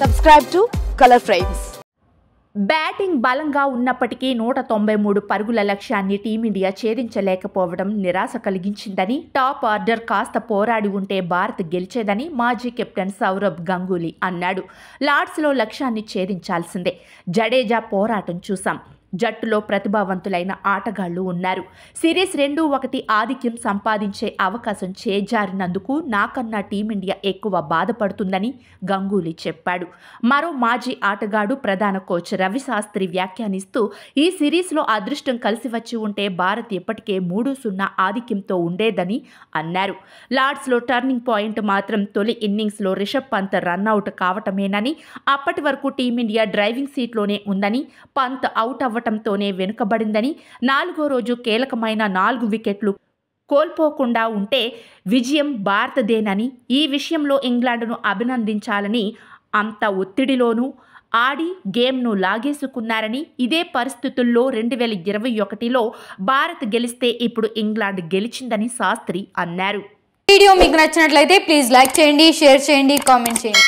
Subscribe to Color Frames. Batting బలంగా ఉన్నప్పటికీ 193 పరుగుల లక్ష్యాన్ని టీమిండియా ఛేదించలేకపోవడం నిరాశ కలిగించిందని, టాప్ ఆర్డర్ కాస్త పోరాడి ఉంటే భారత్ గెలిచేదని మాజీ కెప్టెన్ సౌరవ్ గంగూలీ అన్నాడు. లార్డ్స్లో లక్ష్యాన్ని ఛేదించాల్సిందే. జడేజా పోరాటం చూసాం. జట్టులో ప్రతిభావంతులైన ఆటగాళ్లు ఉన్నారు. సిరీస్ 2-1 ఆధిక్యం సంపాదించే అవకాశం చేజారినందుకు నాకన్నా టీమిండియా ఎక్కువ బాధపడుతుందని గంగూలీ చెప్పాడు. మరో మాజీ ఆటగాడు ప్రధాన కోచ్ రవి శాస్త్రి వ్యాఖ్యానిస్తూ, ఈ సిరీస్లో అదృష్టం కలిసి వచ్చి ఉంటే భారత్ ఇప్పటికే 3-0 ఆధిక్యంతో ఉండేదని అన్నారు. లార్డ్స్లో టర్నింగ్ పాయింట్ మాత్రం తొలి ఇన్నింగ్స్లో రిషబ్ పంత్ రన్అట్ కావటమేనని, అప్పటి వరకు టీమిండియా డ్రైవింగ్ సీట్లోనే ఉందని, పంత్ అవుట్ అవ్వటంతోనే వెనుకబడిందని, 4వ రోజు కీలకమైన 4 వికెట్లు కోల్పోకుండా ఉంటే విజయం భారతదేనని, ఈ విషయంలో ఇంగ్లాండ్ను అభినందించాలని, అంత ఒత్తిడిలోనూ ఆడి గేమ్ను లాగేసుకున్నారని, ఇదే పరిస్థితుల్లో 2021లో భారత్ గెలిస్తే ఇప్పుడు ఇంగ్లాండ్ గెలిచిందని శాస్త్రి అన్నారు. వీడియో మీకు నచ్చినట్లయితే ప్లీజ్ లైక్ చేయండి, షేర్ చేయండి, కామెంట్ చేయండి.